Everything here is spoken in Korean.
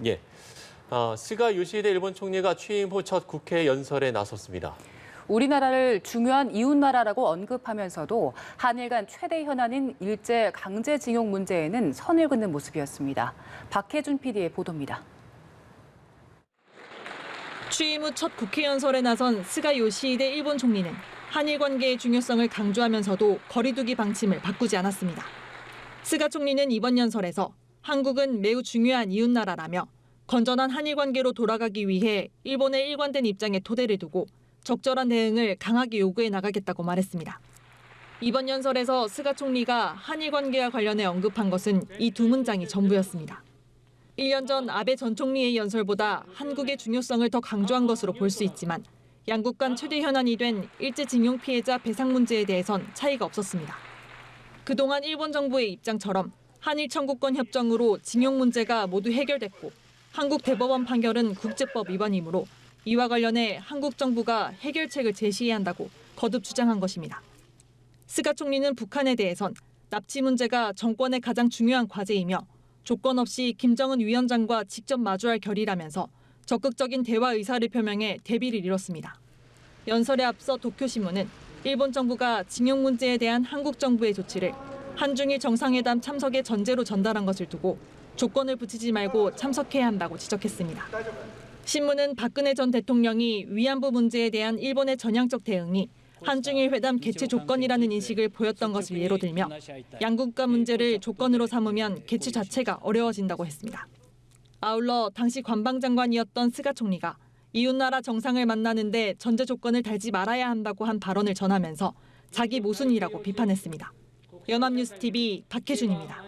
예. 스가 요시히데 일본 총리가 취임 후 첫 국회 연설에 나섰습니다. 우리나라를 중요한 이웃나라라고 언급하면서도 한일 간 최대 현안인 일제 강제징용 문제에는 선을 긋는 모습이었습니다. 박혜준 PD의 보도입니다. 취임 후 첫 국회 연설에 나선 스가 요시히데 일본 총리는 한일 관계의 중요성을 강조하면서도 거리두기 방침을 바꾸지 않았습니다. 스가 총리는 이번 연설에서 한국은 매우 중요한 이웃나라라며 건전한 한일 관계로 돌아가기 위해 일본의 일관된 입장에 토대를 두고 적절한 대응을 강하게 요구해 나가겠다고 말했습니다. 이번 연설에서 스가 총리가 한일 관계와 관련해 언급한 것은 이 두 문장이 전부였습니다. 1년 전 아베 전 총리의 연설보다 한국의 중요성을 더 강조한 것으로 볼 수 있지만 양국 간 최대 현안이 된 일제징용 피해자 배상 문제에 대해선 차이가 없었습니다. 그동안 일본 정부의 입장처럼 한일 청구권 협정으로 징용 문제가 모두 해결됐고 한국 대법원 판결은 국제법 위반이므로 이와 관련해 한국 정부가 해결책을 제시해야 한다고 거듭 주장한 것입니다. 스가 총리는 북한에 대해선 납치 문제가 정권의 가장 중요한 과제이며 조건 없이 김정은 위원장과 직접 마주할 결의라면서 적극적인 대화 의사를 표명해 대비를 이뤘습니다. 연설에 앞서 도쿄신문은 일본 정부가 징용 문제에 대한 한국 정부의 조치를 한중일 정상회담 참석의 전제로 전달한 것을 두고 조건을 붙이지 말고 참석해야 한다고 지적했습니다. 신문은 박근혜 전 대통령이 위안부 문제에 대한 일본의 전향적 대응이 한중일 회담 개최 조건이라는 인식을 보였던 것을 예로 들며 양국 간 문제를 조건으로 삼으면 개최 자체가 어려워진다고 했습니다. 아울러 당시 관방장관이었던 스가 총리가 이웃나라 정상을 만나는데 전제 조건을 달지 말아야 한다고 한 발언을 전하면서 자기 모순이라고 비판했습니다. 연합뉴스TV 박혜준입니다.